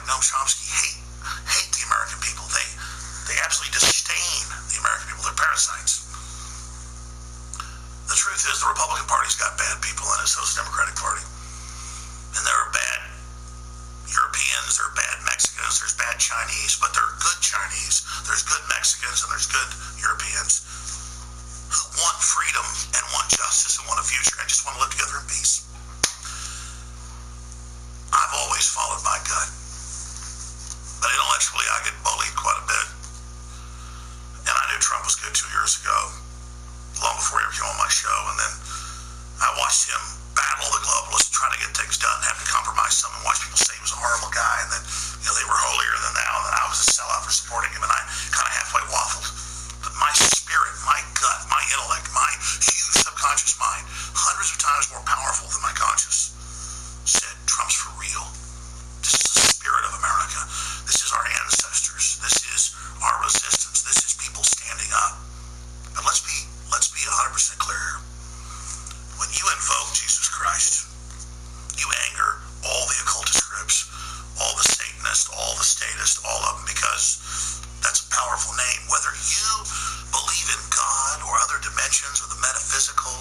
Noam Chomsky hate the American people. They absolutely disdain the American people. They're parasites. The truth is the Republican Party's got bad people in it, so does the Democratic Party. And there are bad Europeans, there are bad Mexicans, there's bad Chinese, but there are good Chinese, there's good Mexicans, and there's good Europeans who want freedom and want justice and want a future and just want to live together in peace. I've always followed my gut, but intellectually I get bullied quite a bit. And I knew Trump was good 2 years ago, long before he ever came on my show, and then I watched him battle the globalists, try to get things done, have to compromise some, and watch people say he was a horrible guy, and then they were holier than thou, and then I was a sellout for supporting him, and I kind of halfway waffled. But my spirit, my gut, my intellect, my huge subconscious mind, hundreds of times more powerful than my conscious, said Trump's for real. This is the spirit of America. This is our ancestors. This is our resistance. This is people standing up. But let's be 100% clear here. When you invoke Jesus Christ, you anger all the occultist groups, all the Satanists, all the statists, all of them, because that's a powerful name. Whether you believe in God or other dimensions or the metaphysical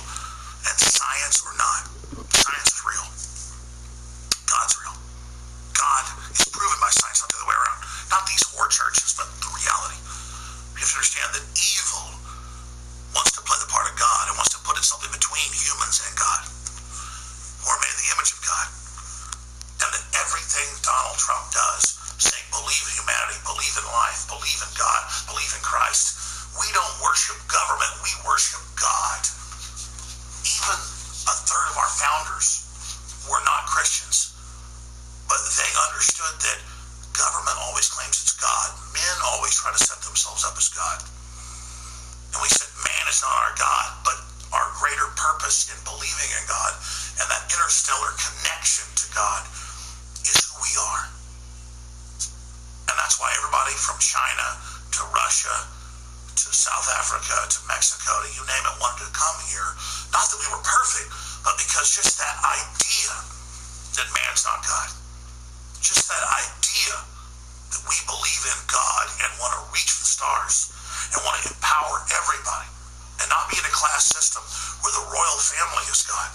and science or not, science is real. God's real. God is proven by science, not the other way around. Not these whore churches, but the reality. You have to understand that evil wants to play the part of God and wants to put itself in between humans and God. We're made in the image of God. And that everything Donald Trump does, saying believe in humanity, believe in life, believe in God, believe in Christ, we don't worship government, we worship God. Even a third of our founders were not Christians, but they understood that government always claims it's God. Men always try to set themselves up as God. And we said man is not our God, but our greater purpose in believing in God and that interstellar connection to God is who we are. And that's why everybody from China to Russia to South Africa to Mexico to you name it wanted to come here. Not that we were perfect, but because just that idea that man's not God. Just that idea that we believe in God and want to reach the stars and want to empower everybody and not be in a class system where the royal family is God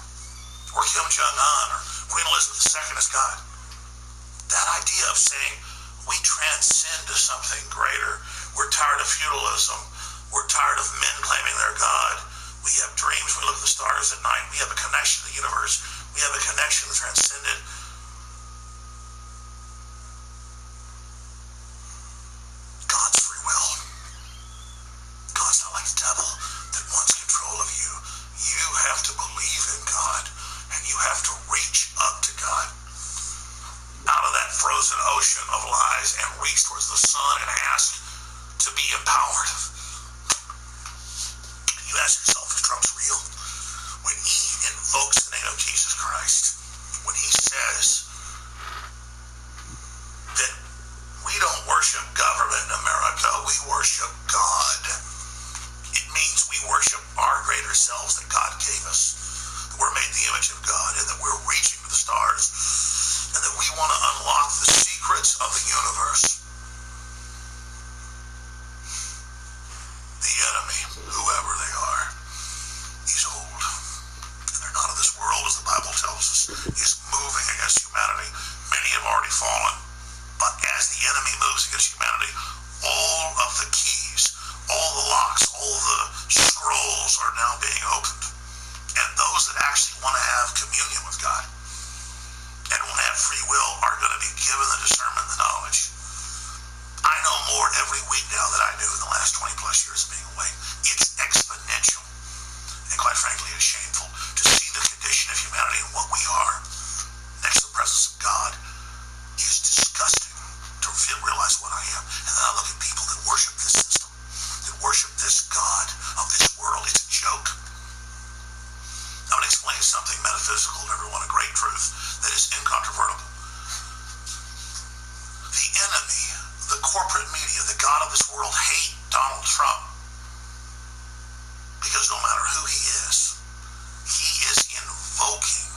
or Kim Jong-un or Queen Elizabeth II is God. That idea of saying we transcend to something greater. We're tired of feudalism. We're tired of men claiming they're God. We have dreams. We look at the stars at night. We have a connection to the universe. We have a connection to the transcendent. God's free will. God's not like the devil that wants control of you. You have to believe in God, and you have to reach up to God out of that frozen ocean of lies and reach towards the sun and ask to be empowered. You ask yourself if Trump's real. When he invokes the name of Jesus Christ, when he says that we don't worship government in America, we worship God. It means we worship our greater selves that God gave us, that we're made in the image of God, and that we're reaching to the stars, and that we want to unlock the secrets of the universe. The enemy, whoever they are, he's old, and they're not of this world, as the Bible tells us. He's moving against humanity. Many have already fallen. But as the enemy moves against humanity, all of the keys, all the locks, all the scrolls are now being opened. And those that actually want to have communion with God and want to have free will are going to be given the discernment, the knowledge. I know more every week now than I knew in the last 20 plus years of being away. It's exponential. And quite frankly, it's shameful to see the condition of humanity and what we are next to the presence of God is disgusting to realize what I am. And then I look at people that worship this system, that worship this God of this world. It's a joke. I'm going to explain something metaphysical to everyone, a great truth that is incontrovertible. The enemy, the corporate media, the God of this world hate Donald Trump because no matter who he is invoking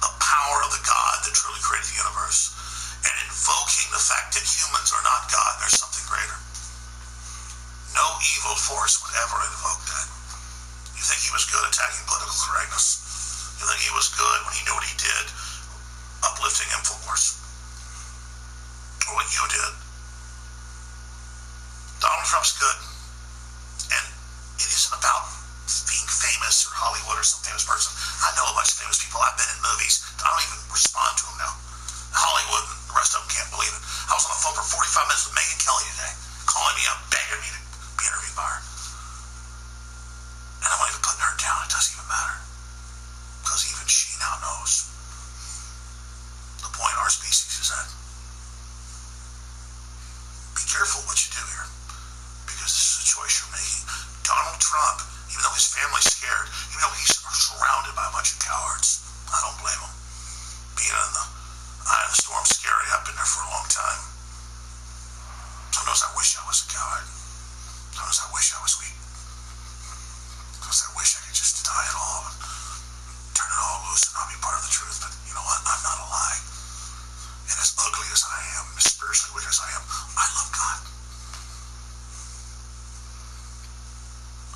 the power of the God that truly created the universe and invoking uplifting InfoWars, or what you did. Donald Trump's good, and it isn't about being famous or Hollywood or some famous person. I know a bunch of famous people. I've been in movies. I don't even respond to them now. Hollywood and the rest of them can't believe it. I was on the phone for 45 minutes with Megyn Kelly today, calling me up, begging me to be interviewed by her. And I'm not even putting her down. It doesn't even matter. Because even she now knows the point our species is at. Be careful what you do here, because this is a choice you're making. Donald Trump, even though his family's scared, even though he's surrounded by a bunch of cowards, I don't blame him. Being in the eye of the storm, scary. I've been there for a long time. Sometimes I wish I was a coward. Sometimes I wish I was weak. Sometimes I wish I could just deny it all and turn it all loose and not be part of the truth. But you know what? I'm not a lie. And as ugly as I am, as spiritually weak as I am, I love God.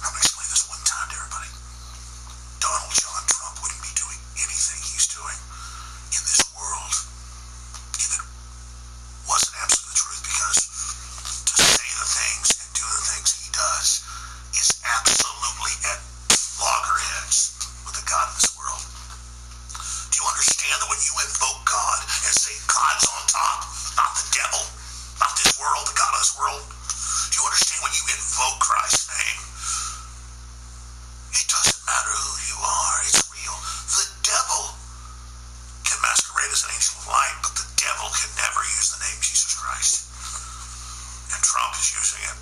I'm going to explain this one time to everybody. Donald John Trump wouldn't be doing anything he's doing in this world if it wasn't absolutely the truth, because to say the things and do the things he does is absolutely at loggerheads with the God of this world. Do you understand that when you invoke God and say God's on top, not the devil, not this world, the God of this world? Do you understand when you invoke Christ's name, it doesn't matter who you are, it's real. The devil can masquerade as an angel of light, but the devil can never use the name Jesus Christ. And Trump is using it.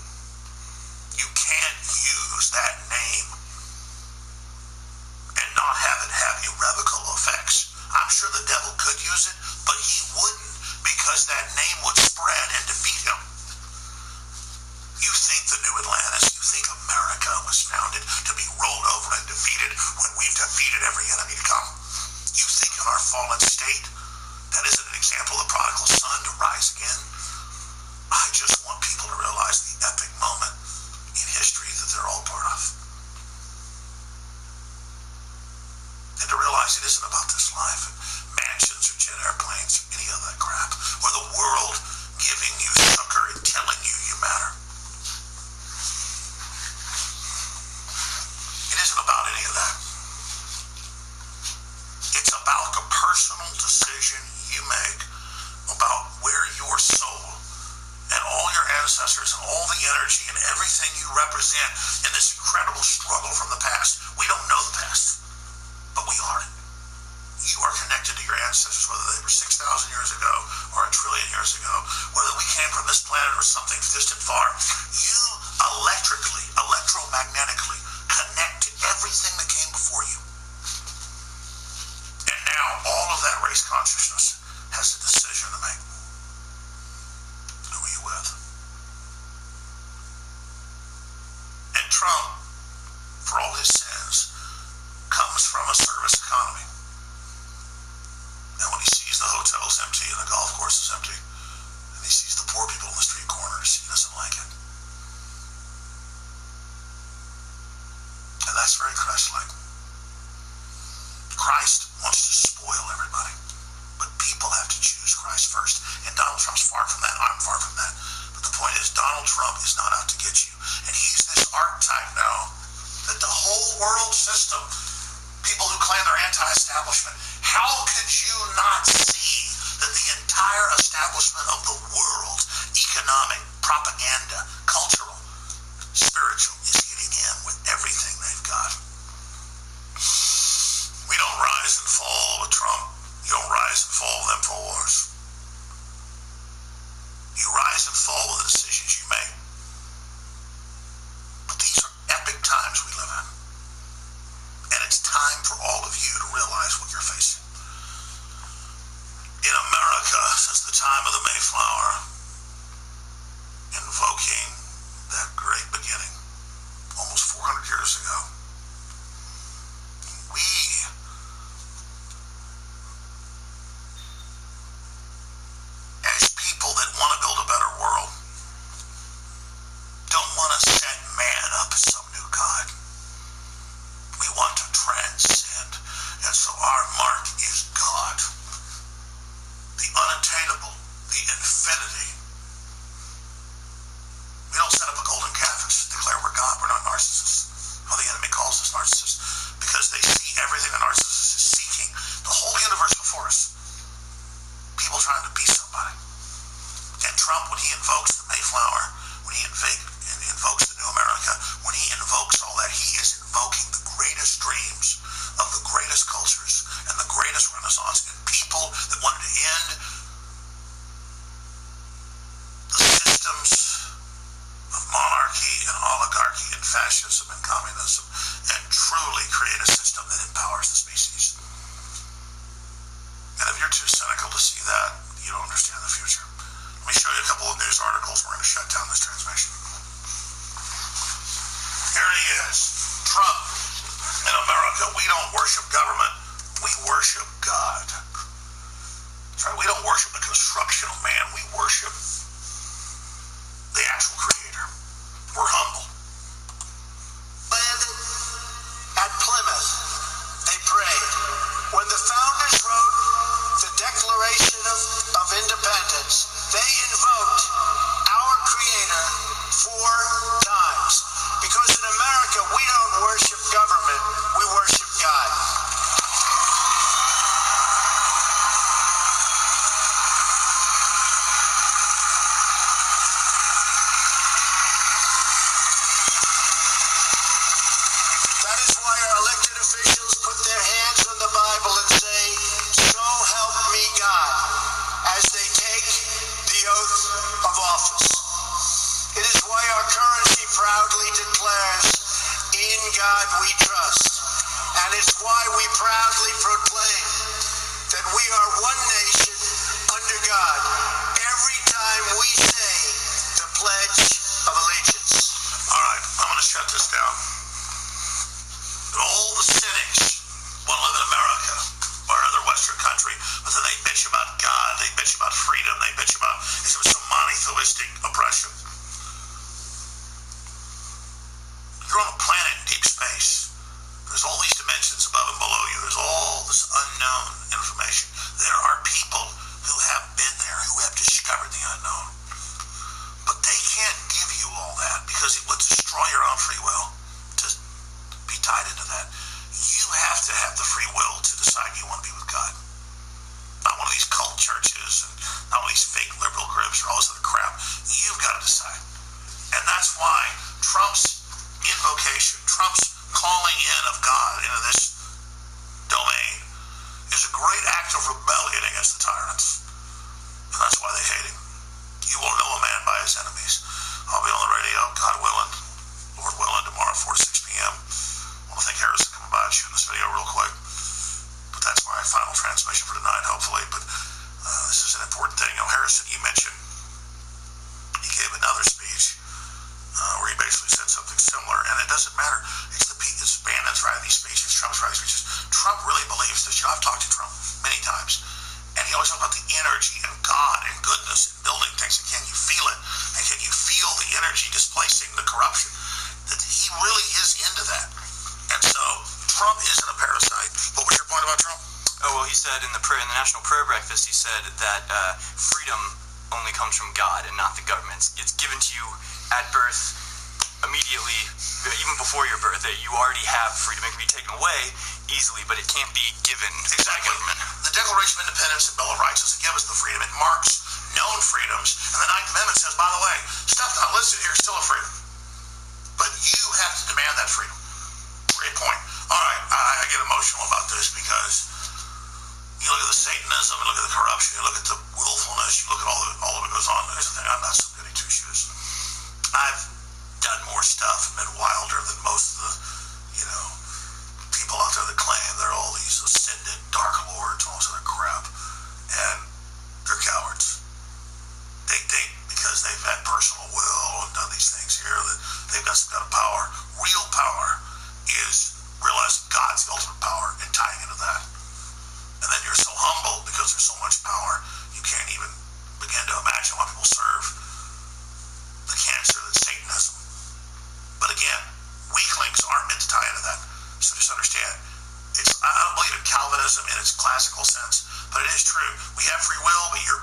You can't use that name and not have it have irrevocable effects. I'm sure the devil could use it, but he wouldn't, because that name would spread and defeat him. You think the New Atlantis, you think America was founded to be rolled over and defeated when we've defeated every enemy to come? You think in our fallen state that isn't an example of the prodigal son to rise again? I just want people to realize the epic moment in history that they're all part of. And to realize it isn't about this life, mansions or jet airplanes or any of that crap, or the world giving you succor and telling you you matter. It isn't about any of that. It's about the personal decision you make about where your soul and all your ancestors and all the energy and everything you represent in this incredible struggle from the past. We don't know the past, but we are it. You are connected to your ancestors, whether they were 6,000 years ago or a trillion years ago, whether we came from this planet or something distant far. You electromagnetically connect to everything that came before you. And now all of that race consciousness has a decision to make. Who are you with? And Trump, for all his sins, comes from a service economy. And when he sees the hotels empty and the golf courses empty, and he sees the poor people in the street corners, he doesn't like it. And that's very Christ-like. Christ wants to spoil everybody, but people have to choose Christ first. And Donald Trump's far from that. I'm far from that. But the point is, Donald Trump is not out to get you. And he's this archetype now that the whole world system, people who claim they're anti-establishment, how could you not see that the entire establishment of the world, economic, propaganda, cultural, spiritual, is getting in with everything they've got? We don't rise and fall with Trump. You don't rise and fall with InfoWars. You rise and fall with the decisions you make. But these are epic times we live in. And it's time for all of you to realize what you're facing. In America, since the time of the Mayflower, invoking that great beginning, almost 400 years ago, we, as people that want to build a better world, don't want to set man up as some new God. We want to transcend. And so our mark is God. the infinity. We don't set up a golden calf and declare we're God. We're not narcissists. Well, the enemy calls us narcissists because they see everything a narcissist is seeking. The whole universe before us. People trying to be somebody. And Trump, when he invokes the Mayflower, when he invokes the New America, when he invokes all that, he is invoking the greatest dreams of the greatest cultures and the greatest Renaissance and people that wanted to end the systems of monarchy and oligarchy and fascism and communism and truly create a system that empowers the species. And if you're too cynical to see that, you don't understand the future. Let me show you a couple of news articles. We're going to shut down this transmission. Here he is. Trump. In America, we don't worship government. We worship God. That's right. We don't worship the construction of man. We worship the actual creator. We're humble. Landed at Plymouth. They prayed. When the founders wrote the Declaration of Independence, they invoked our Creator 4 times. Because in America, we don't worship government, we worship God. That is why our elected officials put their hands on the Bible and say, "So help me God," as they take the oath of office. It is why our currency proudly declares, "In God we trust." And it's why we proudly proclaim that we are one nation under God every time we say the Pledge of Allegiance. All right, I'm going to shut this down. All the cynics want to live in America or another Western country, but then they bitch about God, they bitch about freedom, they bitch about some monotheistic oppression. You're on a planet in deep space. There's all these dimensions above and below you. There's all this unknown information. There are people who have been there, who have discovered the unknown. But they can't give you all that because it would destroy your own free will to be tied into that. You have to have the free will to decide you want to be with God. Not one of these cult churches and not one of these fake liberal groups or all this other crap. You've got to decide. And that's why Trump's invocation, Trump's calling in of God into this domain is a great act of rebellion against the tyrants. And that's why they hate him. You will know a man by his enemies. I'll be on the radio, God willing, Lord willing, tomorrow 4 to 6 p.m. I want to thank Harrison coming by and shooting this video real quick. But that's my final transmission for tonight, hopefully. But this is an important thing. You know, Harrison, you mentioned he gave another speech where he basically said something similar, and it doesn't matter. It's Bannon's writing these speeches, Trump's writing speeches. Trump really believes this. You know, I've talked to Trump many times, and he always talks about the energy and God and goodness and building things. And can you feel it? And can you feel the energy displacing the corruption? That he really is into that. And so Trump isn't a parasite. What was your point about Trump? Oh, well, he said in the National Prayer Breakfast, he said that freedom only comes from God and not the government. It's given to you at birth, immediately, even before your birth. That you already have freedom. It can be taken away easily, but it can't be given exactly. by government. The Declaration of Independence and Bill of Rights doesn't give us the freedom. It marks known freedoms. And the Ninth Amendment says, by the way, stuff not listed here is still a freedom. But you have to demand that freedom. Great point. All right, I get emotional about this because you look at the Satanism, you look at the corruption, you look at the willfulness, you look at all of it goes on. There's the thing, I'm not some goody two shoes. I've done more stuff and been wilder than most of the, people out there that claim they're all these ascended dark lords and all this other crap. And they're cowards. They think because they've had personal will and done these things here that they've got some kind of power. Real power is realizing God's ultimate power and tying into that. And then you're so humble because there's so much power, you can't even begin to imagine why people serve the cancer that's Satanism. But again, weaklings aren't meant to tie into that. So just understand, I don't believe in Calvinism in its classical sense, but it is true. We have free will, but you're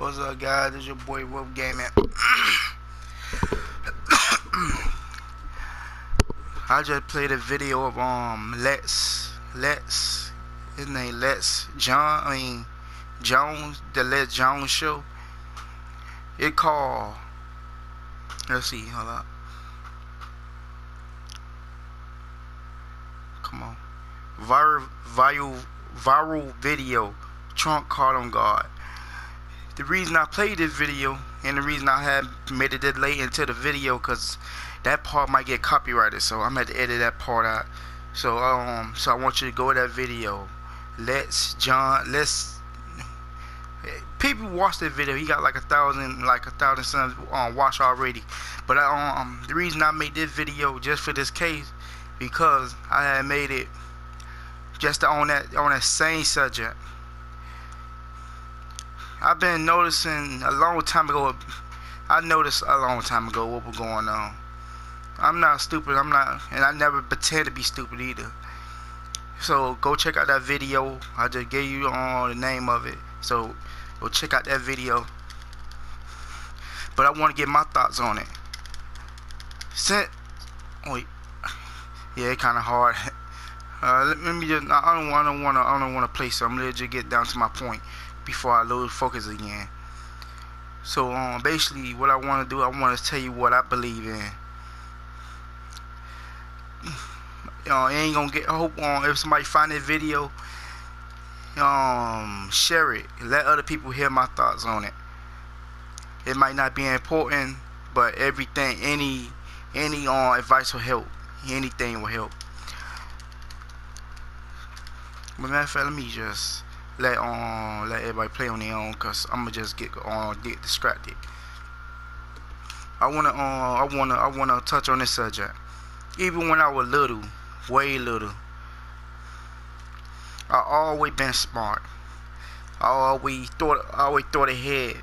What's up, guys? This is your boy Wolf Gaming. I just played a video of Lex. His name Jones, the Les Jones show. It called. Let's see. Hold up. Come on. Viral video. Trump caught on guard. The reason I played this video and the reason I had made it late into the video, because that part might get copyrighted, so I'm gonna have to edit that part out. So I want you to go to that video. People watch that video. He got like a thousand sons watch already. But the reason I made this video just for this case, because I had made it just on that same subject. I've been noticing a long time ago. I noticed a long time ago what was going on. I'm not stupid. And I never pretend to be stupid either. So go check out that video. I just gave you the name of it. So go check out that video. But I want to get my thoughts on it. Yeah, it's kind of hard. Let me just. I don't want to play something. Let's just get down to my point before I lose focus again. So basically, what I want to do, I want to tell you what I believe in. Ain't gonna get. I hope if somebody find this video, share it. Let other people hear my thoughts on it. It might not be important, but everything, any advice will help. Anything will help. But matter of fact, let me just let everybody play on their own, cause I'm gonna just get distracted. I wanna touch on this subject. Even when I was little, way little, I always been smart. I always thought ahead.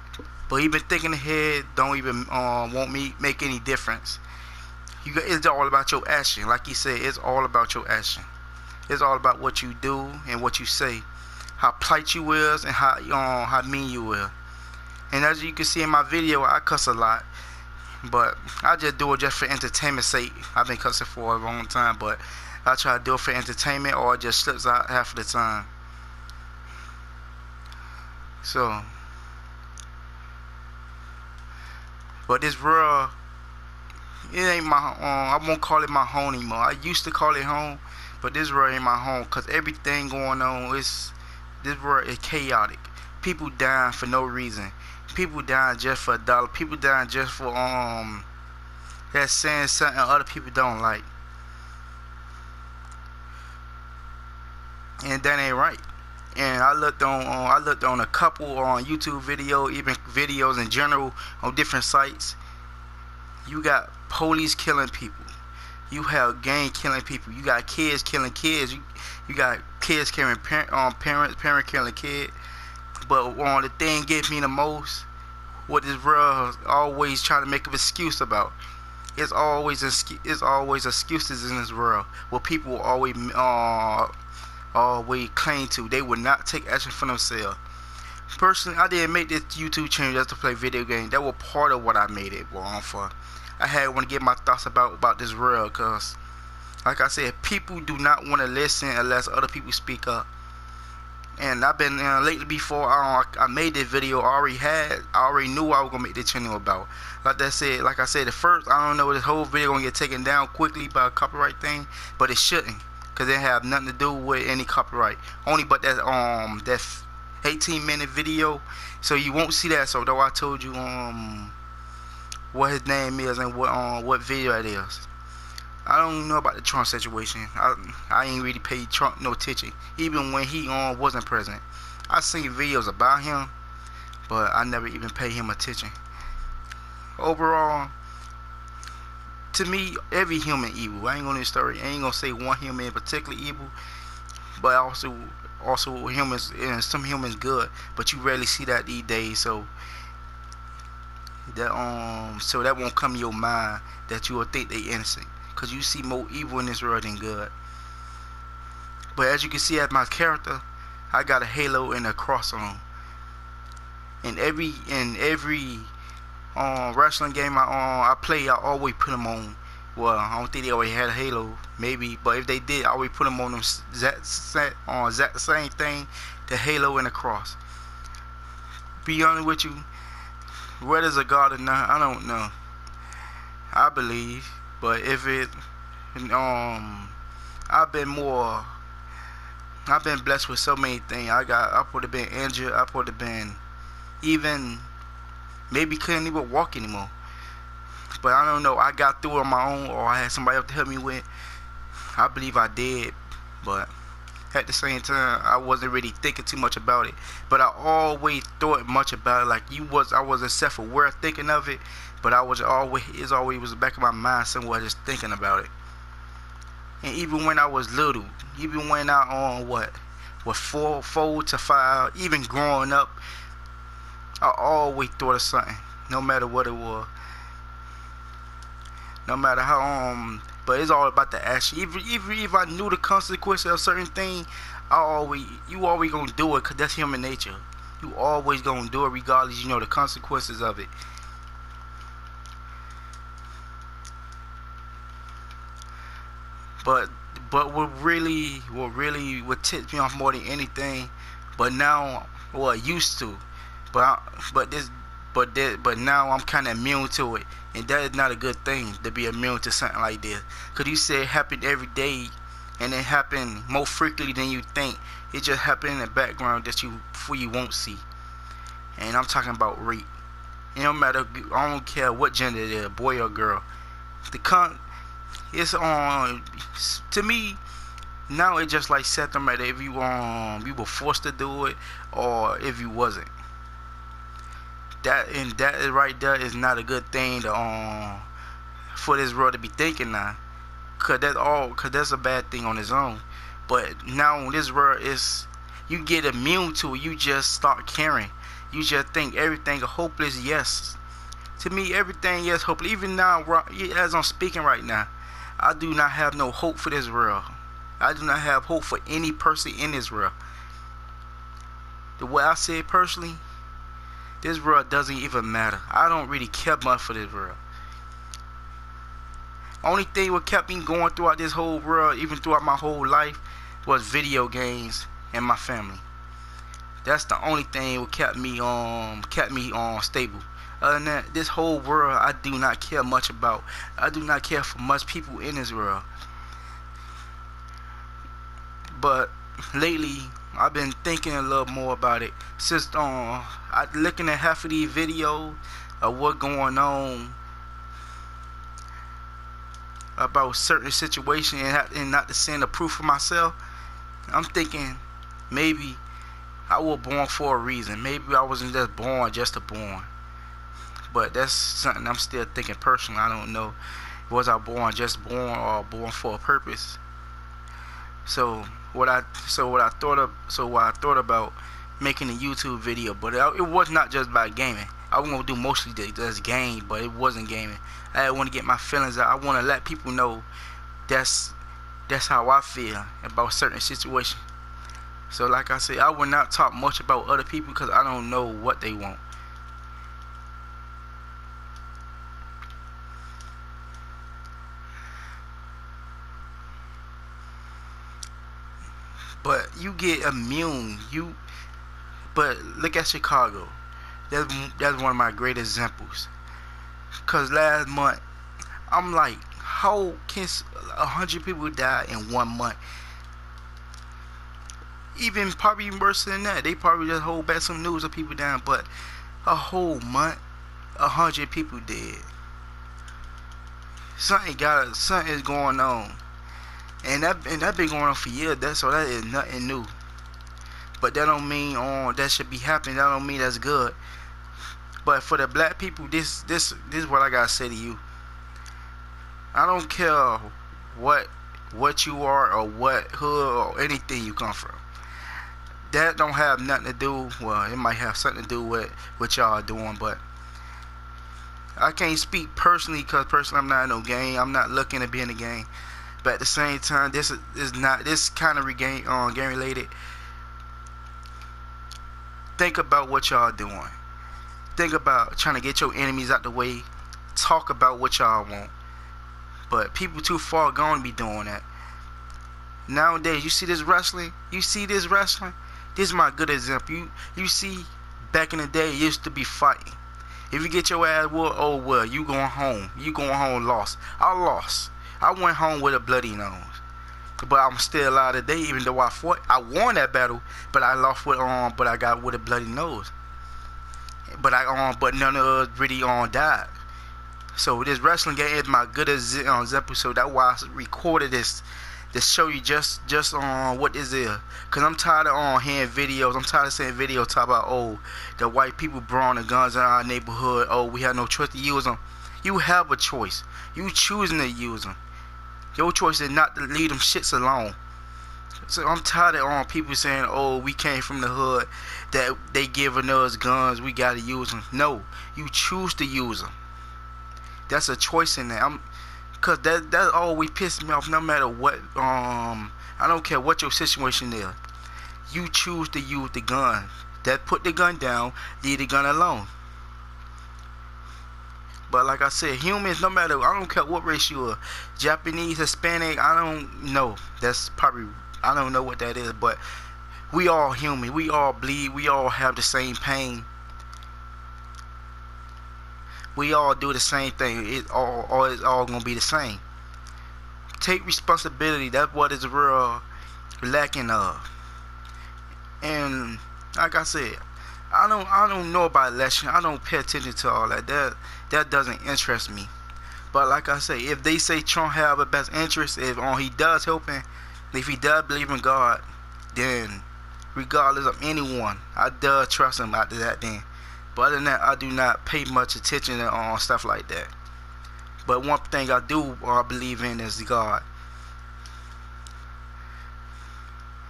But even thinking ahead don't even won't make any difference. It's all about your action. Like he said, it's all about your action. It's all about what you do and what you say, how polite you is and how mean you will. And as you can see in my video, I cuss a lot, but I just do it just for entertainment's sake. I've been cussing for a long time, but I try to do it for entertainment, or it just slips out half of the time. So, but this world, it ain't my I won't call it my home anymore. I used to call it home, but this world ain't my home, because everything going on this world is chaotic. People dying for no reason. People dying just for $1. People dying just for that's saying something other people don't like. And that ain't right. And I looked on a couple on YouTube video, even videos in general on different sites. You got police killing people. You have gang killing people. You got kids killing kids. You got kids killing parents killing kids. But the thing gets me the most, what this world always trying to make an excuse about. It's always excuses in this world. What people always claim to. They would not take action for themselves. Personally, I didn't make this YouTube channel just to play video games. That was part of what I made it for. I had want to get my thoughts about this world, because like I said, people do not want to listen unless other people speak up. And I've been lately, before I made this video, I already knew what I was gonna make this channel about. Like I said, at first I don't know, this whole video gonna get taken down quickly by a copyright thing, but it shouldn't, because it have nothing to do with any copyright. Only but that 18-minute video, so you won't see that. So though I told you what his name is and what video it is. I don't know about the Trump situation. I ain't really paid Trump no attention, even when he wasn't president. I seen videos about him, but I never even paid him attention. Overall, to me, every human evil. I ain't gonna say one human in particular evil, but also humans, and some humans good, but you rarely see that these days. So that won't come to your mind that you will think they innocent, because you see more evil in this world than good. But as you can see, as my character, I got a halo and a cross on. In every wrestling game I play, I always put them on. Well, I don't think they always had a Halo, maybe, but if they did, I always put them on them exact same thing, the Halo and the cross. Be honest with you, whether it's a God or not, I don't know. I believe, but if it, I've been blessed with so many things. I could have been injured. I could have been even maybe couldn't even walk anymore. But I don't know. I got through on my own, or I had somebody else to help me with. I believe I did, but at the same time, I wasn't really thinking too much about it. But I always thought much about it. Like I wasn't self-aware thinking of it, but I was always was the back of my mind somewhere just thinking about it. And even when I was little, even when I was 4 to 5, even growing up, I always thought of something, no matter what it was. No matter how but it's all about the action. Even if I knew the consequences of certain thing, you always gonna do it, cause that's human nature. You always gonna do it regardless. You know the consequences of it. But what tips me off more than anything, but now, well, I used to, but now I'm kind of immune to it, and that is not a good thing to be immune to something like this. Cause you say it happen every day, and it happen more frequently than you think. It just happen in the background that you won't see. And I'm talking about rape. It don't matter. I don't care what gender it is, boy or girl. It's on. To me, now it's just like set them at if you were forced to do it or if you wasn't. That right there is not a good thing to for this world to be thinking now. Cause that's a bad thing on its own. But now this world is, you get immune to it. You just start caring. You just think everything is hopeless. Yes, to me everything is hopeless. Even now, as I'm speaking right now, I do not have no hope for this world. I do not have hope for any person in this world. The way I say it personally, this world doesn't even matter. I don't really care much for this world. Only thing what kept me going throughout this whole world, even throughout my whole life, was video games and my family. That's the only thing what kept me stable. Other than that, this whole world I do not care much about. I do not care for much people in this world. But lately, I've been thinking a little more about it. Since I looking at half of these videos of what going on about certain situations and not to send a proof for myself. I'm thinking maybe I was born for a reason. Maybe I wasn't just born just to born. But that's something I'm still thinking personally. I don't know. Was I born or born for a purpose? So what I thought about making a YouTube video, but it was not just about gaming. I was gonna do mostly just game, but it wasn't gaming. I want to get my feelings out. I want to let people know that's how I feel about certain situations. So like I said, I will not talk much about other people because I don't know what they want. But you get immune. But look at Chicago. That's one of my great examples. Cause last month, I'm like, how can 100 people die in 1 month? Even probably worse than that. They probably just hold back some news of people dying, but a whole month, 100 people dead. Something is going on, and that been going on for years. So that is nothing new. But that don't mean that should be happening. That don't mean that's good. But for the black people, this is what I gotta say to you. I don't care what you are or what hood or anything you come from. That don't have nothing to do. Well, it might have something to do with what y'all are doing, but I can't speak personally because personally I'm not in no game. I'm not looking to be in the game. But at the same time, this kind of game related. Think about what y'all doing. think about trying to get your enemies out the way. Talk about what y'all want. But people too far gone be doing that. Nowadays, you see this wrestling? This is my good example. You see, back in the day, it used to be fighting. If you get your ass whooped, oh well, you going home. You going home lost. I lost. I went home with a bloody nose. But I'm still alive today, even though I fought. I won that battle, but I lost with but I got with a bloody nose. But none of us really died. So this wrestling game is my good example. So that's why I recorded this to show you just on what is there. Cause I'm tired of hearing videos. I'm tired of seeing videos talk about the white people brought the guns in our neighborhood. We have no choice to use them. You have a choice. You choosing to use them. Your choice is not to leave them shits alone. So I'm tired of people saying, we came from the hood, that they giving us guns, we gotta use them. No, you choose to use them. That's a choice in that. Cause that always pisses me off. No matter what, I don't care what your situation is. You choose to use the gun. That put the gun down, leave the gun alone. But like I said, humans, no matter, I don't care what race you are, Japanese, Hispanic, I don't know. That's probably, I don't know what that is, but we all human. We all bleed. We all have the same pain. We all do the same thing. It's all gonna be the same. Take responsibility. That's what is real lacking of. And like I said, I don't know about election. I don't pay attention to all that. That doesn't interest me. But like I say, if they say Trump have the best interest, if he does helping, if he does believe in God, then regardless of anyone, I does trust him after that then. But other than that, I do not pay much attention on stuff like that. But one thing I do believe in is God.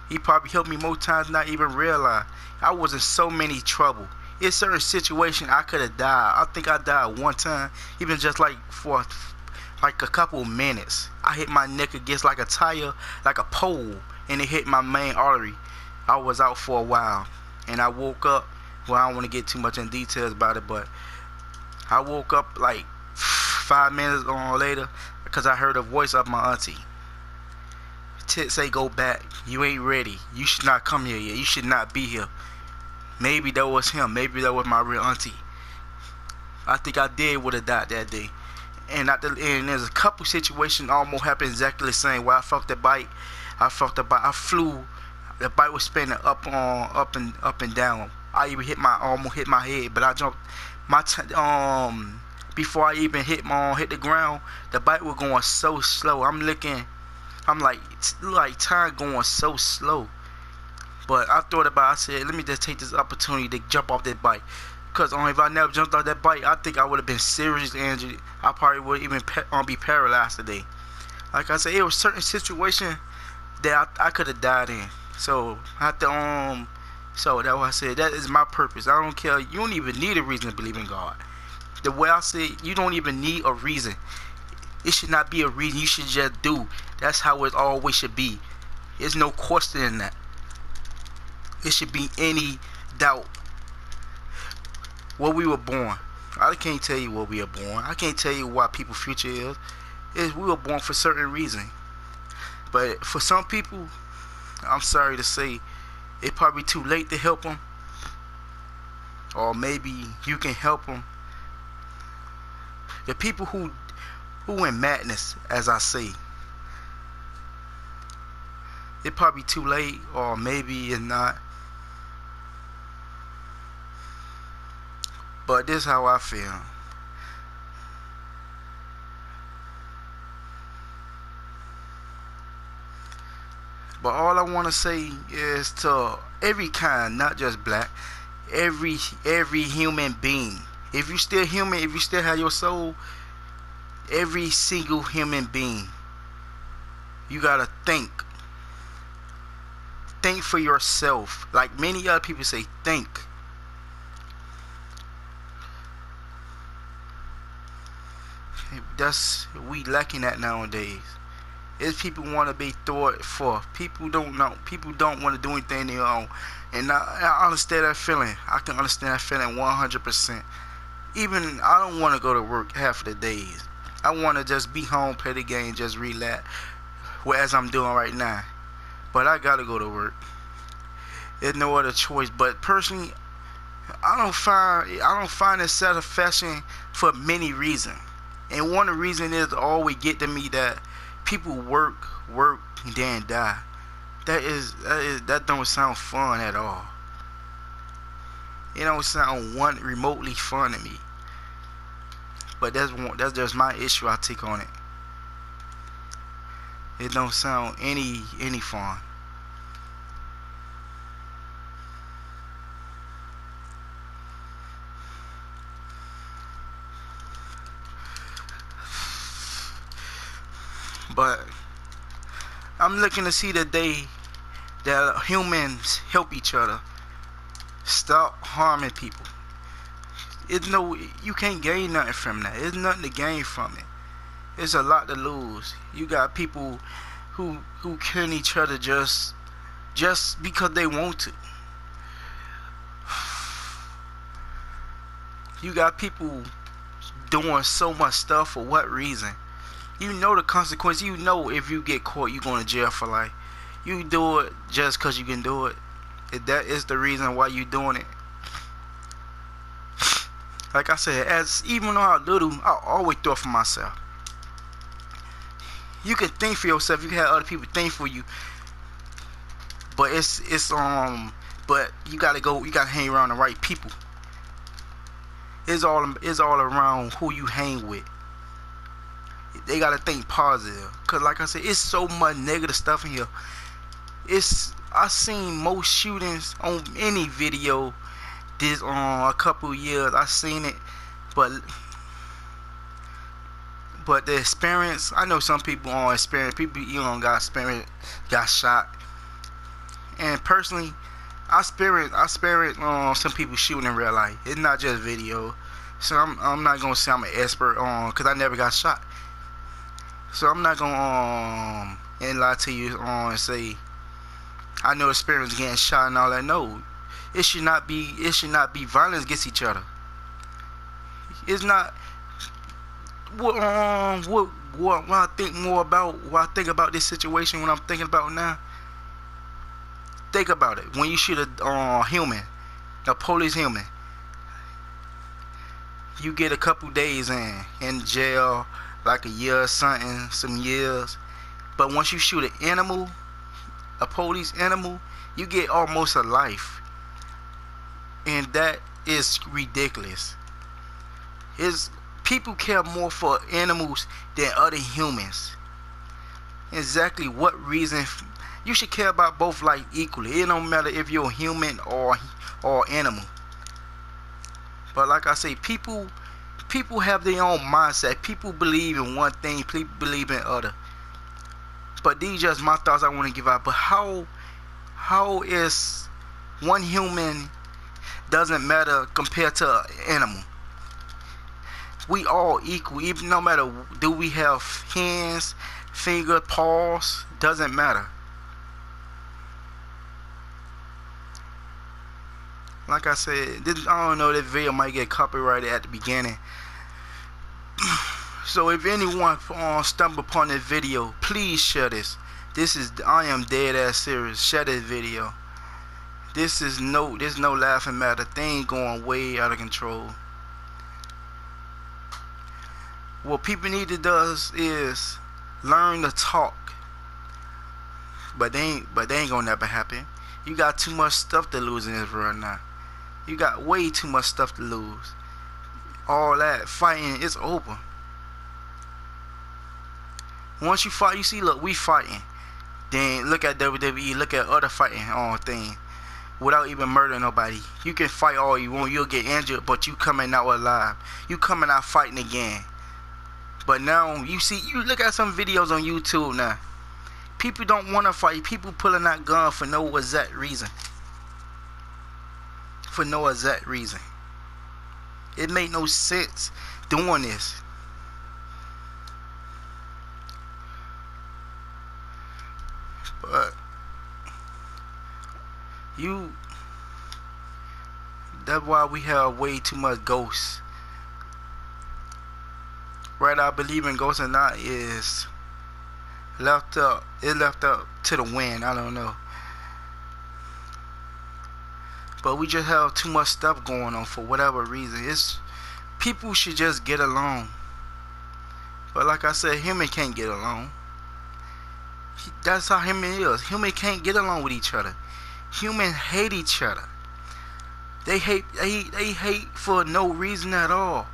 He probably helped me more times than I even realized. I was in so many trouble. In certain situations, I could have died. I think I died one time, even just like for like a couple of minutes. I hit my neck against like a tire, like a pole, and it hit my main artery. I was out for a while, and I woke up. Well, I don't want to get too much in details about it, but I woke up like 5 minutes later because I heard a voice of my auntie. Say, go back. You ain't ready. You should not come here yet. You should not be here. Maybe that was him. Maybe that was my real auntie. I think I would have died that day. And there's a couple situations almost happened exactly the same. Where I felt the bite. I flew. The bite was spinning up and down. I even almost hit my head, but I jumped. Before I even hit the ground, the bike was going so slow. I'm like time going so slow. But I thought about it, I said, let me just take this opportunity to jump off that bike. Because if I never jumped off that bike, I think I would have been seriously injured. I probably would even be paralyzed today. Like I said, it was certain situation that I could have died in. So I have to so that's why I said that is my purpose. I don't care. You don't even need a reason to believe in God. The way I say it, you don't even need a reason. It should not be a reason. You should just do. That's how it always should be. There's no question in that. It should be any doubt. Where we were born. I can't tell you where we were born. I can't tell you what people's future is. We were born for certain reason. But for some people, I'm sorry to say, it's probably too late to help them. Or maybe you can help them. The people who in madness, as I say, it's probably too late, or maybe it's not. But this is how I feel. But all I want to say is to every kind, not just black, every human being. If you still human, if you still have your soul, every single human being, you gotta think. Think for yourself. Like many other people say, think. We lacking that nowadays. It's people want to be thought for. People don't know. People don't want to do anything their own. And I understand that feeling. I can understand that feeling 100%. Even I don't want to go to work half of the days. I want to just be home, play the game, just relax. Whereas I'm doing right now. But I gotta go to work. There's no other choice. But personally, I don't find it satisfaction for many reasons. And one of the reasons is always get to me that people work, and then die. That don't sound fun at all. It don't sound one remotely fun to me. But that's just my issue I take on it. It don't sound any fun. But I'm looking to see the day that humans help each other. Stop harming people. You can't gain nothing from that. There's nothing to gain from it. It's a lot to lose. You got people who killing each other just because they want to. You got people doing so much stuff for what reason? You know the consequence. You know if you get caught, you're going to jail for life. You do it just because you can do it. That is the reason why you're doing it. Like I said, even though I'm little, I always thought for myself. You can think for yourself. You can have other people think for you. But but you gotta go. You gotta hang around the right people. It's all around who you hang with. They gotta think positive. Cause like I said, it's so much negative stuff in here. I seen most shootings on any video this a couple years. I seen it, but the experience. I know some people on experience. People got experience, got shot. And personally, I experienced some people shooting in real life. It's not just video. So I'm not gonna say I'm an expert on, cause I never got shot. So I'm not gonna and lie to you and say I know experience getting shot and all that. No, it should not be violence against each other. It's not what I think more about. What I think about this situation, when I'm thinking about now. Think about it. When you shoot a human, a police human, you get a couple days in jail, like a year or something, some years. But once you shoot an animal, a police animal, you get almost a life. And that is ridiculous. People care more for animals than other humans. Exactly what reason? You should care about both life equally. It don't matter if you're a human or animal. But like I say, people have their own mindset. People believe in one thing, people believe in other. But these just my thoughts I want to give out. But how is one human doesn't matter compared to an animal? We all equal, even no matter do we have hands, fingers, paws, doesn't matter. Like I said, I don't know, this video might get copyrighted at the beginning. So if anyone stumble upon this video, please share this. I am dead ass serious. Share this video. There's no laughing matter. Thing going way out of control. What people need to do is learn to talk. But they ain't gonna never happen. You got too much stuff to lose in this world now. You got way too much stuff to lose. All that fighting is over. Once you fight, you see, look, we fighting. Then look at WWE, look at other fighting thing. Without even murdering nobody. You can fight all you want, you'll get injured, but you coming out alive. You coming out fighting again. But now, you look at some videos on YouTube now. People don't want to fight. People pulling out guns for no exact reason. For no exact reason. It made no sense doing this. But you, that's why we have way too much ghosts. Whether I believe in ghosts or not is left up. It left up to the wind. I don't know. But we just have too much stuff going on for whatever reason. It's people should just get along. But like I said, human can't get along. That's how human is. Human can't get along with each other. Humans hate each other. They hate for no reason at all.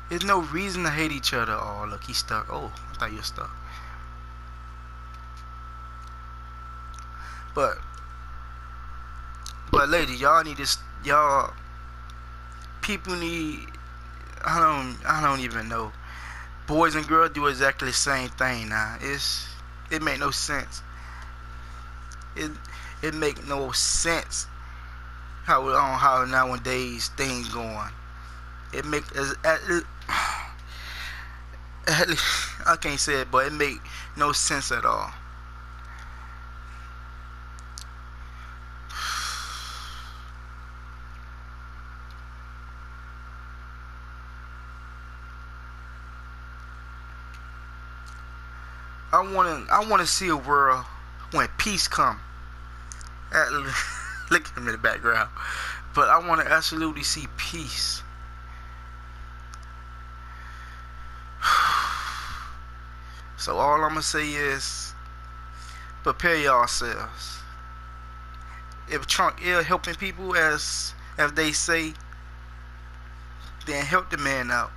There's no reason to hate each other. Oh, look, he's stuck. Oh, I thought you were stuck. But ladies, y'all need this. Y'all, people need. I don't even know. Boys and girls do exactly the same thing now. It make no sense. It make no sense how nowadays things going. It make I can't say it, but it make no sense at all. I wanna see a world when peace come. Look at him in the background. But I want to absolutely see peace. So all I'm gonna say is, prepare yourselves. If Trump is helping people as they say, then help the man out.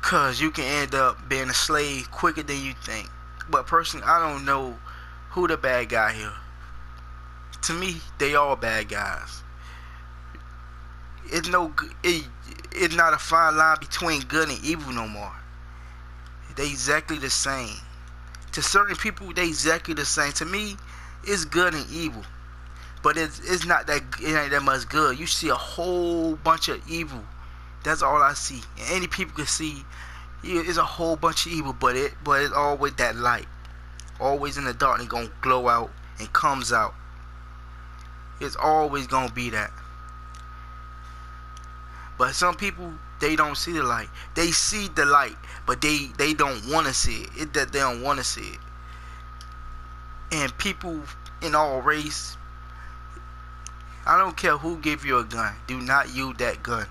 Cause you can end up being a slave quicker than you think. But personally, I don't know who the bad guy here. To me, they all bad guys. It's not a fine line between good and evil no more. They exactly the same. To certain people, they exactly the same. To me, it's good and evil, but it's not that, it ain't that much good. You see a whole bunch of evil. That's all I see. And any people can see, it's a whole bunch of evil, but it's always that light, always in the dark, and gonna glow out and comes out. It's always gonna be that. But some people, they don't see the light. They see the light, but they don't want to see it. It's that they don't want to see it. And people in all race, I don't care who give you a gun, do not use that gun.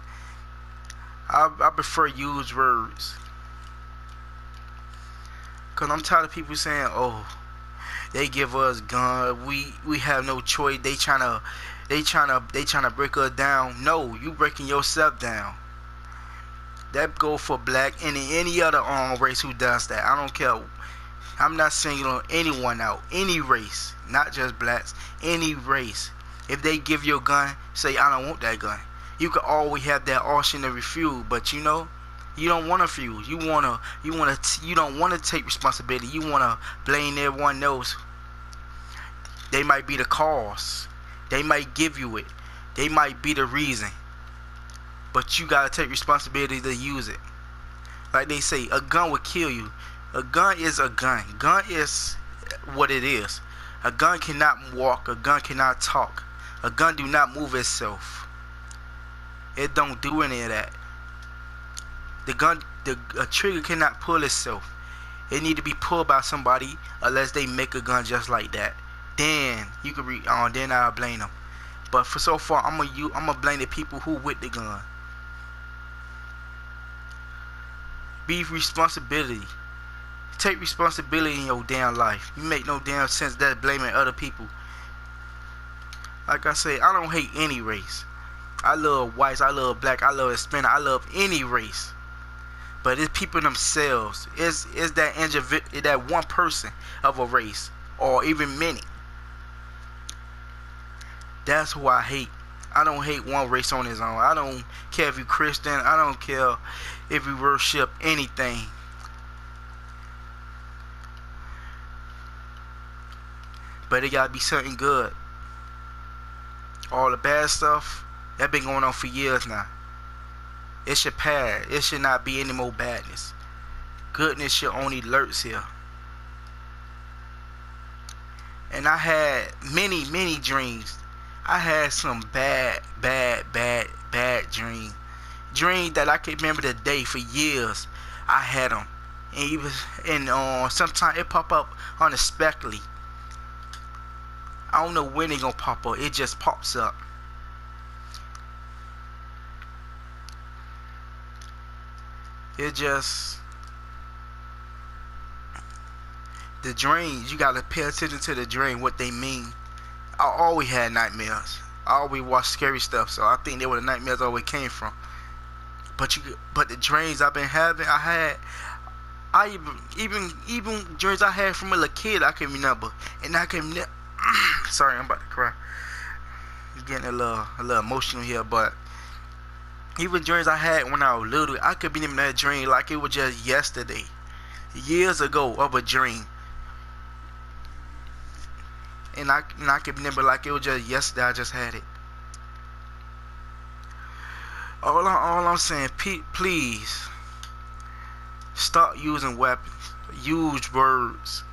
I prefer use words. Cause I'm tired of people saying, oh, they give us gun, we have no choice, they tryna break us down. No, you breaking yourself down. That go for black and any other race who does that. I don't care. I'm not singling anyone out. Any race, not just blacks. Any race. If they give you a gun, say I don't want that gun. You can always have that option to refuse, but you know, you don't want to refuse. You don't want to take responsibility. You want to blame everyone else. They might be the cause. They might give you it. They might be the reason. But you gotta take responsibility to use it. Like they say, a gun will kill you. A gun is a gun. Gun is what it is. A gun cannot walk. A gun cannot talk. A gun do not move itself. It don't do any of that. A trigger cannot pull itself. It need to be pulled by somebody, unless they make a gun just like that. Then you can then I'll blame them. But for so far, I'm gonna blame the people who with the gun. Be responsibility. Take responsibility in your damn life. You make no damn sense that blaming other people. Like I say, I don't hate any race. I love whites, I love black, I love Hispanic, I love any race. But it's people themselves. It's that one person of a race, or even many. That's who I hate. I don't hate one race on its own. I don't care if you're Christian. I don't care if you worship anything. But it gotta be something good. All the bad stuff, that been going on for years now. It should pass. It should not be any more badness. goodness shit only lurks here. And I had many dreams. I had some bad dreams. Dreams that I can remember the day for years. I had them. And sometimes it pop up unexpectedly. I don't know when they gonna pop up. It just pops up. It just, the dreams, you gotta pay attention to the dream, what they mean. I always had nightmares. I always watched scary stuff, so I think they were the nightmares always came from. But the dreams I've been having, I even dreams I had from a little kid I can remember, and I can sorry, I'm about to cry. I'm getting a little emotional here, but even dreams I had when I was little, I could be in that dream like it was just yesterday, years ago of a dream. And I can remember like it was just yesterday. I just had it. All I'm saying, please stop using weapons, use words.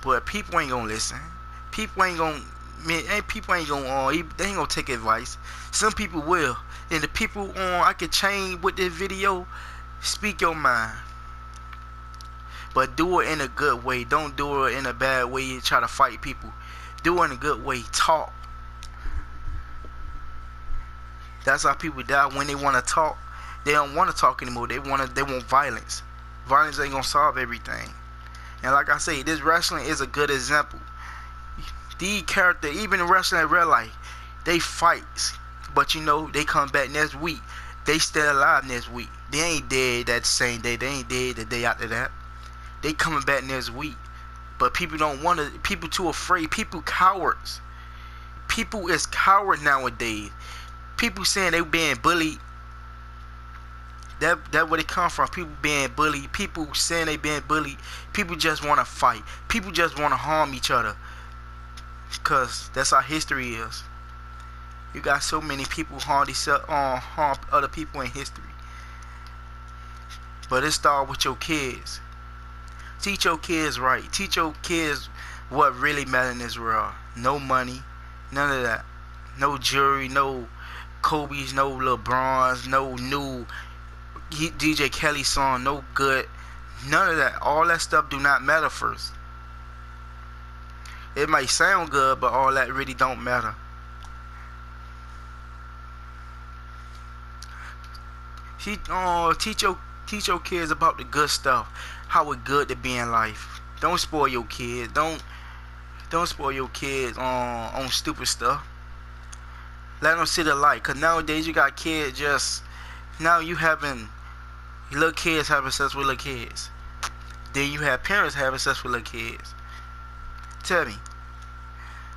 But people ain't gonna listen. People ain't gonna they ain't gonna take advice. Some people will, and the people I can change with this video. Speak your mind. But do it in a good way. Don't do it in a bad way. You try to fight people. Do it in a good way. Talk. That's how people die when they want to talk. They don't want to talk anymore. They want violence. Violence ain't gonna solve everything. And like I say, this wrestling is a good example. These characters, even in wrestling in real life, they fight. But they come back next week. They still alive next week. They ain't dead that same day. They ain't dead the day after that. They coming back next week. But people don't want to. People too afraid. People cowards. People is coward nowadays. People saying they being bullied. That where they come from. People being bullied. People saying they being bullied. People just want to fight. People just want to harm each other. Because that's how history is. You got so many people harm other people in history. But it starts with your kids. Teach your kids right. Teach your kids what really matters in this world. No money. None of that. No jewelry. No Kobe's. No LeBron's. No new DJ Kelly song. No good. None of that. All that stuff do not matter first. It might sound good, but all that really don't matter. Teach your kids about the good stuff. How it's good to be in life. Don't spoil your kids. Don't spoil your kids on stupid stuff. Let them see the light. Cause nowadays you got kids little kids having sex with little kids. Then you have parents having sex with little kids. Tell me.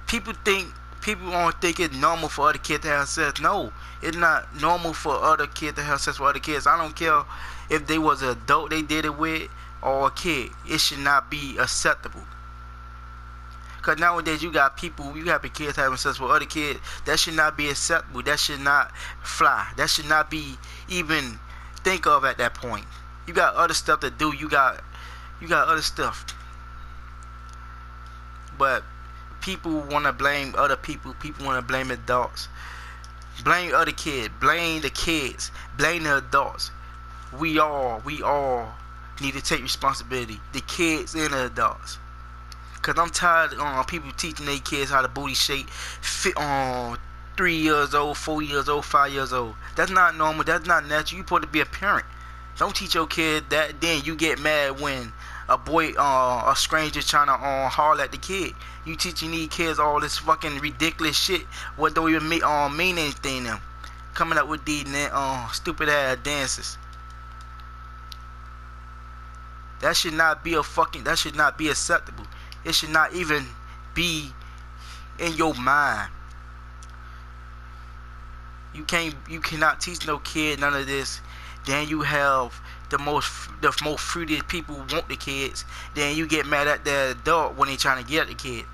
People think it's normal for other kids to have sex. No, it's not normal for other kids to have sex with other kids. I don't care if they was an adult they did it with or a kid. It should not be acceptable. Because nowadays you got kids having sex with other kids. That should not be acceptable. That should not fly. That should not be even think of at that point. You got other stuff to do. You got other stuff. But people want to blame other people. People want to blame adults. Blame other kids. Blame the kids. Blame the adults. We all need to take responsibility. The kids and the adults. Cause I'm tired of people teaching their kids how to booty shake, fit on 3 years old, 4 years old, 5 years old. That's not normal. That's not natural. You supposed to be a parent. Don't teach your kid that. Then you get mad when a boy, a stranger trying to holler at the kid. You teaching these kids all this fucking ridiculous shit. What don't even mean anything to them. Coming up with these stupid ass dances. That should not be acceptable. It should not even be in your mind. You cannot teach no kid none of this. Then you have the most fruity people want the kids. Then you get mad at the adult when they trying to get at the kid.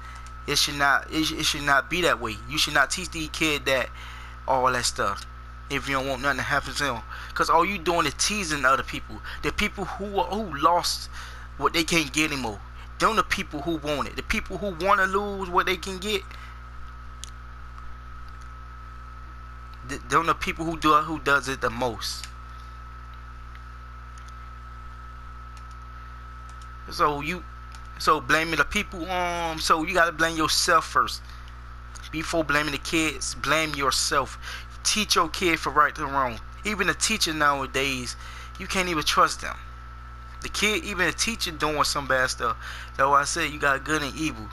It should not be that way. You should not teach these kids that all that stuff. if you don't want nothing to happen to them. Because all you doing is teasing other people. The people who lost what they can't get anymore. Them the people who want it. The people who want to lose what they can get. Them the people who does it the most. So blaming the people, so you gotta blame yourself first. Before blaming the kids, blame yourself. Teach your kid for right and wrong. Even the teacher nowadays, you can't even trust them. The kid, even the teacher doing some bad stuff. That's why I said you got good and evil.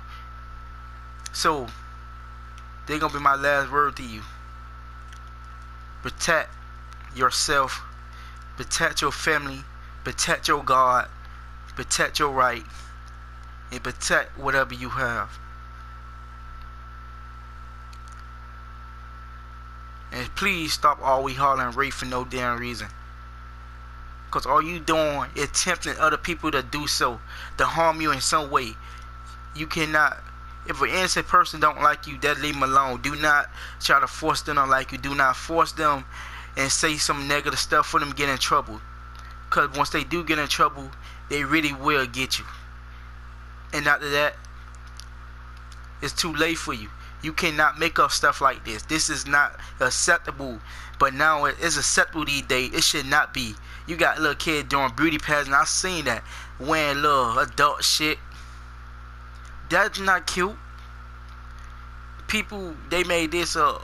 So, they're gonna be my last word to you. Protect yourself. Protect your family. Protect your God. Protect your right. And protect whatever you have. And please stop always hollering rape for no damn reason. Because all you doing is tempting other people to do so, to harm you in some way. You cannot, if an innocent person don't like you, then leave them alone. Do not try to force them to like you. Do not force them and say some negative stuff for them to get in trouble. Because once they do get in trouble, they really will get you. And after that, it's too late for you. You cannot make up stuff like this. This is not acceptable. But now it is acceptable these days. It should not be. You got little kids doing beauty pageants. I've seen that. Wearing little adult shit. That's not cute. People, they made this a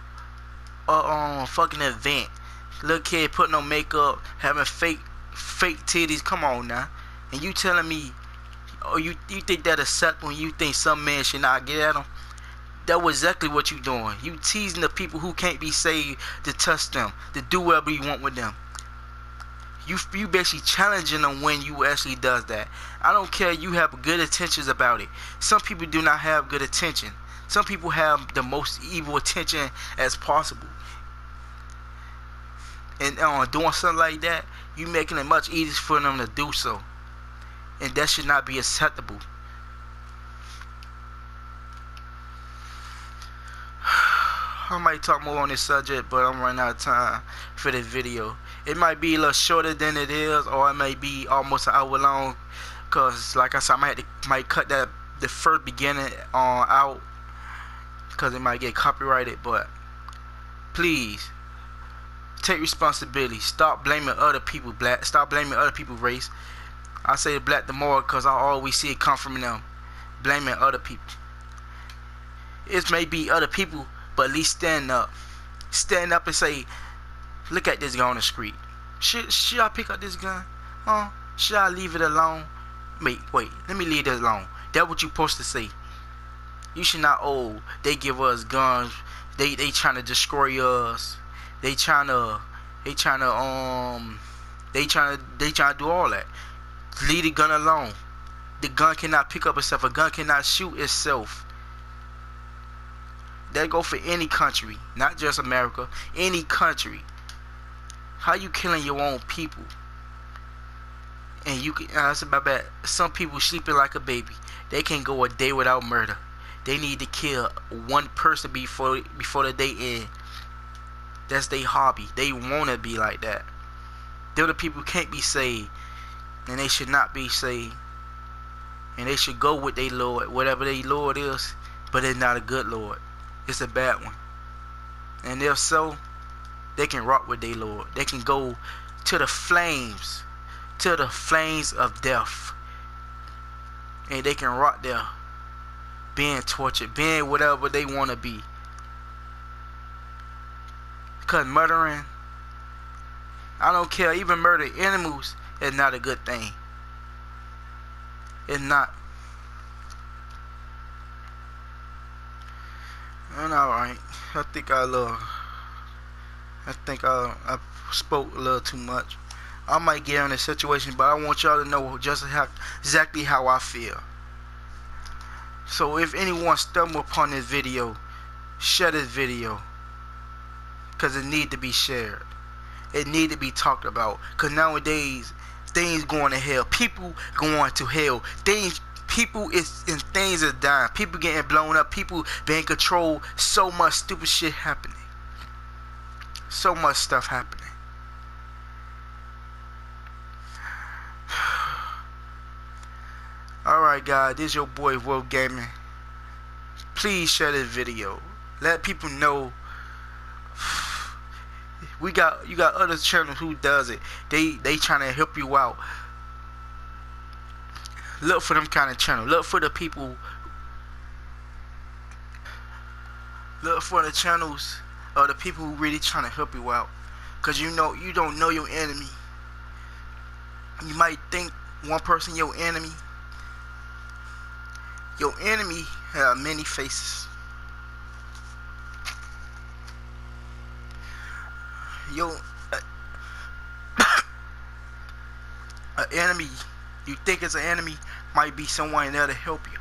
fucking event. Little kid putting on makeup, having fake titties. Come on now. And you telling me, oh, you think that acceptable when you think some man should not get at them? That was exactly what you doing. You teasing the people who can't be saved to touch them, to do whatever you want with them. You basically challenging them when you actually does that. I don't care. You have good intentions about it. Some people do not have good intention. Some people have the most evil intention as possible. And doing something like that, you making it much easier for them to do so. And that should not be acceptable. I might talk more on this subject, but I'm running out of time for this video. It might be a little shorter than it is, or it may be almost an hour long. Cause like I said, I might cut the first beginning out, cause it might get copyrighted. But please take responsibility. Stop blaming other people. Black. Stop blaming other people. Race. I say black the more, cause I always see it come from them. Blaming other people. It may be other people, but at least stand up. Stand up and say, look at this guy on the street. Should I pick up this gun? Should I leave it alone? Wait, let me leave it alone. That's what you supposed to say. You should not, they give us guns. They trying to destroy us. They trying to do all that. Leave the gun alone. The gun cannot pick up itself. A gun cannot shoot itself. That go for any country, not just America. Any country. How you killing your own people? And you can, that's about bad. Some people sleeping like a baby. They can't go a day without murder. They need to kill one person before the day end. That's their hobby. They wanna be like that. The other people can't be saved, and they should not be saved. And they should go with their Lord, whatever their Lord is. But it's not a good Lord. It's a bad one. And if so, they can rock with their Lord. They can go to the flames of death. And they can rock there, being tortured, being whatever they want to be. Because murdering, I don't care, even murder animals is not a good thing. It's not. And alright, I think I spoke a little too much. I might get on this situation, but I want y'all to know just exactly how I feel. So if anyone stumble upon this video, share this video, because it need to be shared. It need to be talked about, because nowadays things going to hell. People going to hell. Things are dying. People getting blown up. People being controlled. So much stupid shit happening. So much stuff happening. Alright guys, this is your boy Wolf Gaming. Please share this video. Let people know you got other channels who does it. They trying to help you out. Look for them kind of channel. Look for the people. Look for the channels of the people who really trying to help you out. Cause you don't know your enemy. You might think one person your enemy. Your enemy have many faces. Your an enemy you think is an enemy might be someone there to help you.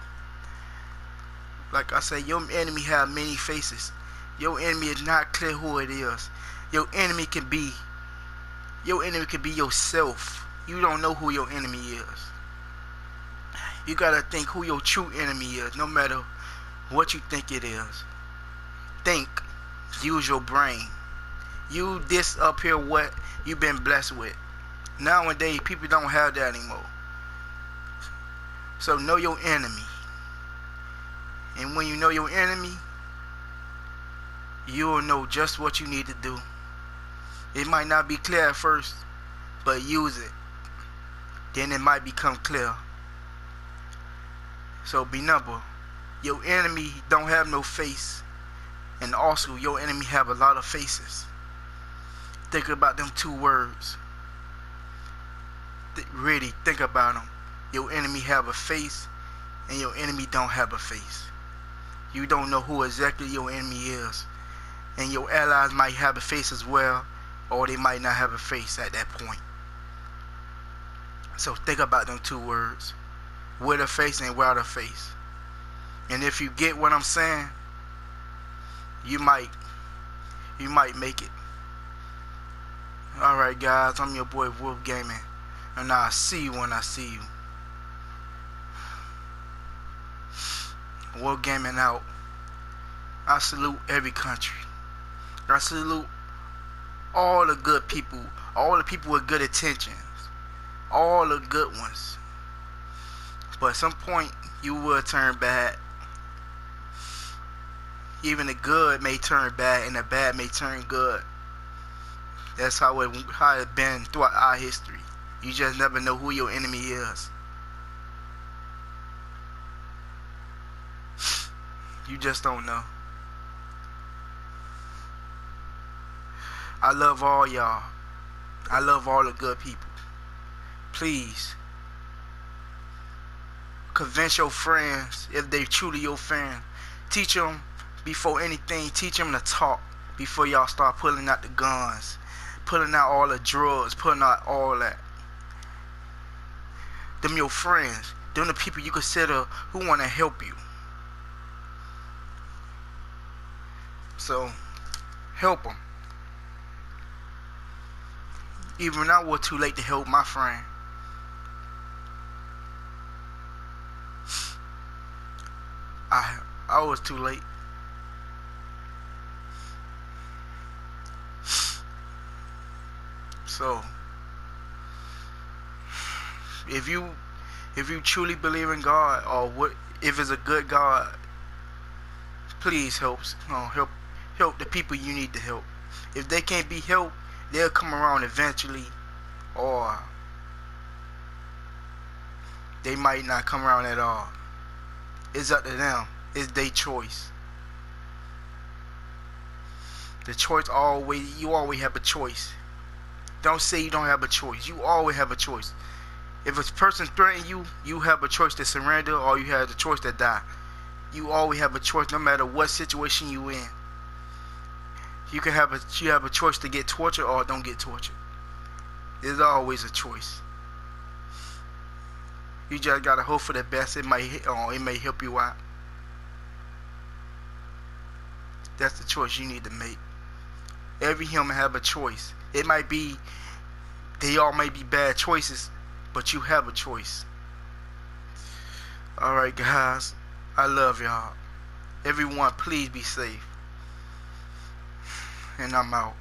Like I say, your enemy have many faces. Your enemy is not clear who it is. Your enemy can be yourself. You don't know who your enemy is. You gotta think who your true enemy is, no matter what you think it is. Think. Use your brain. You this up here what you've been blessed with. Nowadays, people don't have that anymore. So know your enemy. And when you know your enemy, you'll know just what you need to do. It might not be clear at first, but use it. Then it might become clear. So remember, your enemy don't have no face. And also, your enemy have a lot of faces. Think about them two words. Really think about them. Your enemy have a face, and your enemy don't have a face. You don't know who exactly your enemy is. And your allies might have a face as well, or they might not have a face at that point. So think about them two words. With a face and without a face. And if you get what I'm saying, you might make it. Alright guys, I'm your boy Wolf Gaming, and I'll see you when I see you. Wolf Gaming out. I salute every country. I salute all the good people, all the people with good intentions, all the good ones. But at some point, you will turn bad. Even the good may turn bad, and the bad may turn good. That's how it's been throughout our history. You just never know who your enemy is. You just don't know. I love all y'all. I love all the good people. Please convince your friends, if they truly your friend. Teach them before anything. Teach them to talk before y'all start pulling out the guns, pulling out all the drugs, pulling out all that. Them your friends. Them the people you consider who want to help you. So help them. Even now, we're too late to help my friend. I was too late. So if you truly believe in God, or if it's a good God, please help the people you need to help. If they can't be helped, they'll come around eventually, or they might not come around at all. It's up to them. It's their choice. The choice you always have a choice. Don't say you don't have a choice. You always have a choice. If a person threatens you, you have a choice to surrender, or you have the choice to die. You always have a choice, no matter what situation you in. You have a choice to get tortured or don't get tortured. There's always a choice. You just gotta hope for the best. It may help you out. That's the choice you need to make. Every human have a choice. They all may be bad choices, but you have a choice. Alright guys, I love y'all. Everyone, please be safe. And I'm out.